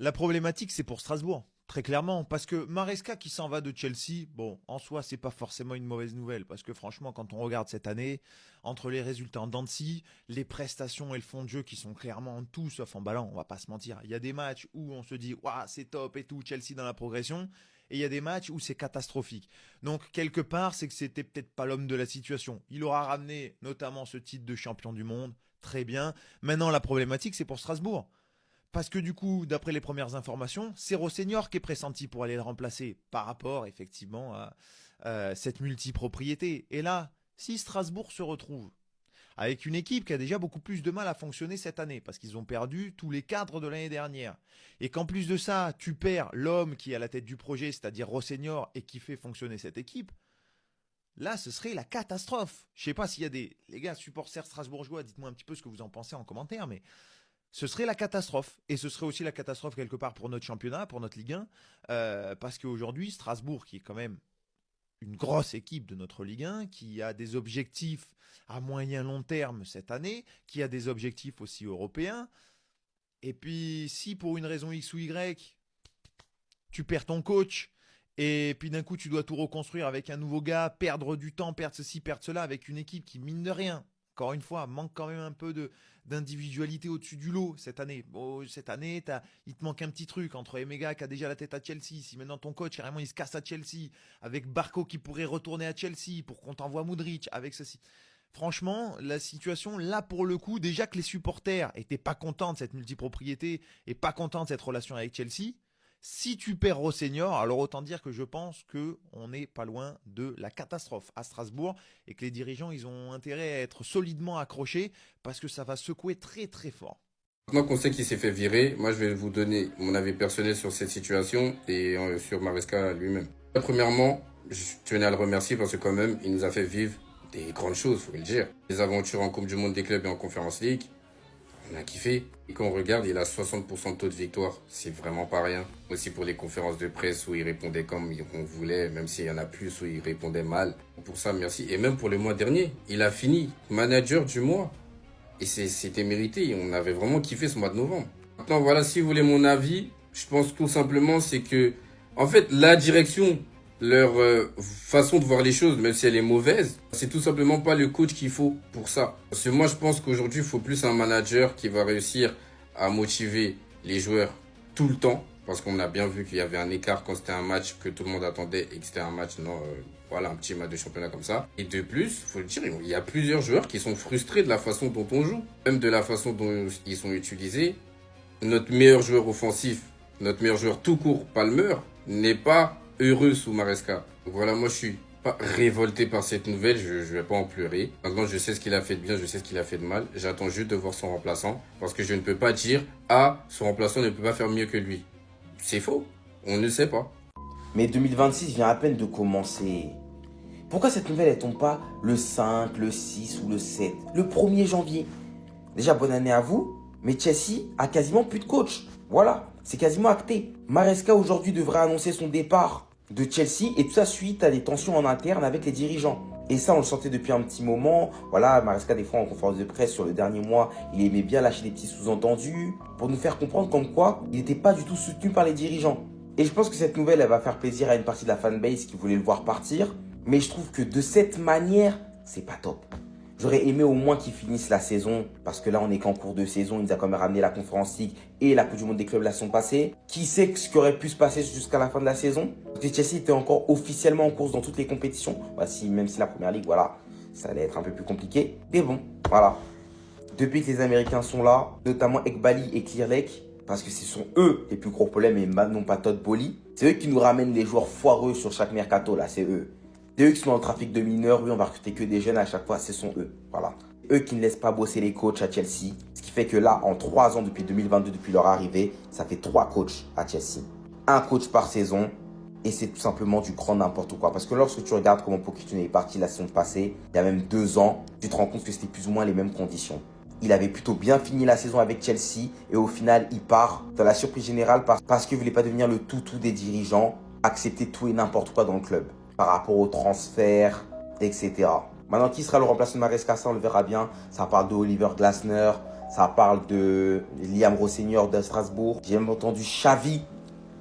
La problématique, c'est pour Strasbourg, très clairement, parce que Maresca qui s'en va de Chelsea, bon, en soi, c'est pas forcément une mauvaise nouvelle, parce que franchement, quand on regarde cette année, entre les résultats en dents de scie, les prestations et le fond de jeu qui sont clairement en tout sauf en ballant, on va pas se mentir. Il y a des matchs où on se dit, waouh, c'est top et tout, Chelsea dans la progression, et il y a des matchs où c'est catastrophique. Donc, quelque part, c'est que c'était peut-être pas l'homme de la situation. Il aura ramené notamment ce titre de champion du monde, très bien. Maintenant, la problématique, c'est pour Strasbourg. Parce que du coup, d'après les premières informations, c'est Rossenior qui est pressenti pour aller le remplacer par rapport effectivement à cette multipropriété. Et là, si Strasbourg se retrouve avec une équipe qui a déjà beaucoup plus de mal à fonctionner cette année, parce qu'ils ont perdu tous les cadres de l'année dernière, et qu'en plus de ça, tu perds l'homme qui est à la tête du projet, c'est-à-dire Rossenior, et qui fait fonctionner cette équipe, là, ce serait la catastrophe. Je sais pas s'il y a des... Les gars, supporters strasbourgeois, dites-moi un petit peu ce que vous en pensez en commentaire, mais ce serait la catastrophe. Et ce serait aussi la catastrophe quelque part pour notre championnat, pour notre Ligue 1, parce qu'aujourd'hui, Strasbourg, qui est quand même une grosse équipe de notre Ligue 1, qui a des objectifs à moyen long terme cette année, qui a des objectifs aussi européens, et puis si pour une raison X ou Y, tu perds ton coach, et puis d'un coup tu dois tout reconstruire avec un nouveau gars, perdre du temps, perdre ceci, perdre cela, avec une équipe qui, mine de rien, encore une fois, manque quand même un peu d'individualité au-dessus du lot cette année. Bon, cette année, il te manque un petit truc entre Emega qui a déjà la tête à Chelsea. Si maintenant ton coach, carrément, il se casse à Chelsea, avec Barco qui pourrait retourner à Chelsea pour qu'on t'envoie Modric, avec ceci. Franchement, la situation, là pour le coup, déjà que les supporters étaient pas contents de cette multipropriété et pas contents de cette relation avec Chelsea, si tu perds Rossenior, alors autant dire que je pense qu'on n'est pas loin de la catastrophe à Strasbourg et que les dirigeants, ils ont intérêt à être solidement accrochés parce que ça va secouer très très fort. Maintenant qu'on sait qu'il s'est fait virer, moi je vais vous donner mon avis personnel sur cette situation et sur Maresca lui-même. Premièrement, je tenais à le remercier parce que quand même, il nous a fait vivre des grandes choses, faut le dire. Les aventures en Coupe du Monde des clubs et en Conference League, on a kiffé. Et quand on regarde, il a 60% de taux de victoire. C'est vraiment pas rien. Aussi pour les conférences de presse où il répondait comme on voulait, même s'il y en a plus où il répondait mal. Pour ça, merci. Et même pour le mois dernier, il a fini manager du mois. Et c'était mérité. On avait vraiment kiffé ce mois de novembre. Maintenant, voilà, si vous voulez mon avis, je pense tout simplement, c'est que, en fait, la direction, leur façon de voir les choses, même si elle est mauvaise, c'est tout simplement pas le coach qu'il faut pour ça. Parce que moi, je pense qu'aujourd'hui, il faut plus un manager qui va réussir à motiver les joueurs tout le temps. Parce qu'on a bien vu qu'il y avait un écart quand c'était un match que tout le monde attendait et que c'était un match, non, voilà, un petit match de championnat comme ça. Et de plus, faut le dire, il y a plusieurs joueurs qui sont frustrés de la façon dont on joue, même de la façon dont ils sont utilisés. Notre meilleur joueur offensif, notre meilleur joueur tout court, Palmer, n'est pas heureux sous Maresca. Donc voilà, moi je suis pas révolté par cette nouvelle, je vais pas en pleurer. Maintenant, je sais ce qu'il a fait de bien, je sais ce qu'il a fait de mal. J'attends juste de voir son remplaçant, parce que je ne peux pas dire, ah, son remplaçant ne peut pas faire mieux que lui. C'est faux, on ne sait pas. Mais 2026 vient à peine de commencer. Pourquoi cette nouvelle elle tombe pas le 5, le 6 ou le 7, le 1er janvier? Déjà, bonne année à vous, mais Chelsea a quasiment plus de coach. Voilà, c'est quasiment acté. Maresca aujourd'hui devrait annoncer son départ de Chelsea et tout ça suite à des tensions en interne avec les dirigeants. Et ça, on le sentait depuis un petit moment. Voilà, Maresca, des fois en conférence de presse sur le dernier mois, il aimait bien lâcher des petits sous-entendus pour nous faire comprendre comme quoi il n'était pas du tout soutenu par les dirigeants. Et je pense que cette nouvelle, elle va faire plaisir à une partie de la fanbase qui voulait le voir partir. Mais je trouve que de cette manière, c'est pas top. J'aurais aimé au moins qu'ils finissent la saison, parce que là, on est qu'en cours de saison. Ils nous a quand même ramené la Conference League et la Coupe du Monde des clubs la saison passée. Qui sait ce qui aurait pu se passer jusqu'à la fin de la saison? Parce que Chelsea était encore officiellement en course dans toutes les compétitions. Voici, même si la Première Ligue, voilà, ça allait être un peu plus compliqué. Mais bon, voilà. Depuis que les Américains sont là, notamment Ekbali et Clear Lake, parce que ce sont eux les plus gros problèmes et non pas Todd Boehly. C'est eux qui nous ramènent les joueurs foireux sur chaque mercato, là, c'est eux. C'est eux qui sont dans le trafic de mineurs, oui, on va recruter que des jeunes à chaque fois, ce sont eux. Voilà. Eux qui ne laissent pas bosser les coachs à Chelsea. Ce qui fait que là, en 3 ans, depuis 2022, depuis leur arrivée, ça fait 3 coachs à Chelsea. Un coach par saison. Et c'est tout simplement du grand n'importe quoi. Parce que lorsque tu regardes comment Pochettino est parti la saison passée, il y a même 2 ans, tu te rends compte que c'était plus ou moins les mêmes conditions. Il avait plutôt bien fini la saison avec Chelsea et au final, il part dans la surprise générale parce qu'il ne voulait pas devenir le toutou des dirigeants, accepter tout et n'importe quoi dans le club par rapport aux transferts, etc. Maintenant, qui sera le remplaçant de Maresca, ça on le verra bien. Ça parle de Oliver Glasner, Ça parle de Liam Rossignol de Strasbourg. J'ai même entendu Xavi.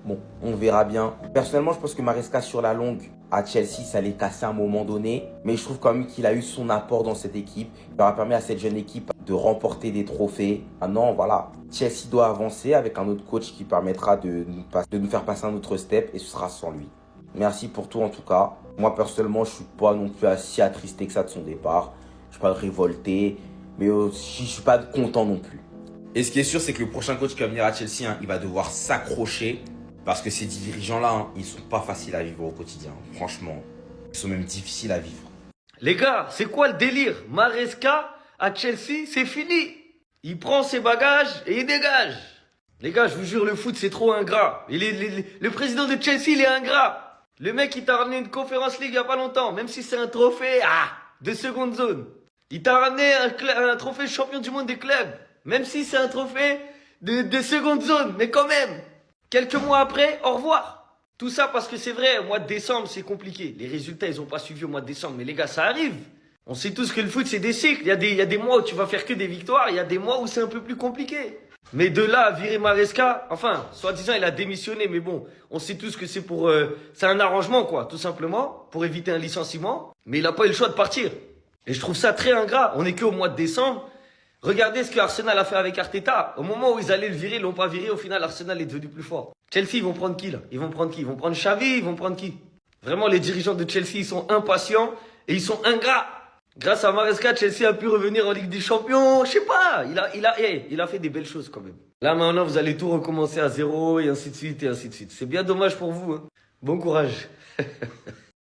Bon, on verra bien. Personnellement, je pense que Maresca sur la longue à Chelsea, ça allait casser à un moment donné. Mais je trouve quand même qu'il a eu son apport dans cette équipe. Il aura permis à cette jeune équipe de remporter des trophées. Maintenant, voilà, Chelsea doit avancer avec un autre coach qui permettra de nous faire passer un autre step et ce sera sans lui. Merci pour tout en tout cas. Moi personnellement, je suis pas non plus si attristé que ça de son départ. Je suis pas révolté, mais aussi je suis pas content non plus. Et ce qui est sûr, c'est que le prochain coach qui va venir à Chelsea, il va devoir s'accrocher parce que ces dirigeants-là, ils sont pas faciles à vivre au quotidien. Franchement, ils sont même difficiles à vivre. Les gars, c'est quoi le délire? Maresca à Chelsea, c'est fini. Il prend ses bagages et il dégage. Les gars, je vous jure, le foot, c'est trop ingrat. Le président de Chelsea, il est ingrat. Le mec, il t'a ramené une Conference League il y a pas longtemps, même si c'est un trophée de seconde zone. Il t'a ramené un trophée de champion du monde des clubs, même si c'est un trophée de seconde zone, mais quand même. Quelques mois après, au revoir. Tout ça parce que c'est vrai, au mois de décembre, c'est compliqué. Les résultats, ils ont pas suivi au mois de décembre, mais les gars, ça arrive. On sait tous que le foot, c'est des cycles. Il y a des mois où tu vas faire que des victoires, il y a des mois où c'est un peu plus compliqué. Mais de là à virer Maresca, enfin, soi-disant, il a démissionné, mais bon, on sait tous que c'est c'est un arrangement, quoi, tout simplement, pour éviter un licenciement. Mais il a pas eu le choix de partir. Et je trouve ça très ingrat. On est que au mois de décembre. Regardez ce que Arsenal a fait avec Arteta. Au moment où ils allaient le virer, ils l'ont pas viré. Au final, Arsenal est devenu plus fort. Chelsea, ils vont prendre qui, là? Ils vont prendre qui? Ils vont prendre Xavi, ils vont prendre qui? Vraiment, les dirigeants de Chelsea, ils sont impatients et ils sont ingrats. Grâce à Maresca, Chelsea a pu revenir en Ligue des Champions. Je sais pas, il a fait des belles choses quand même. Là maintenant, vous allez tout recommencer à zéro et ainsi de suite et ainsi de suite. C'est bien dommage pour vous. Hein. Bon courage.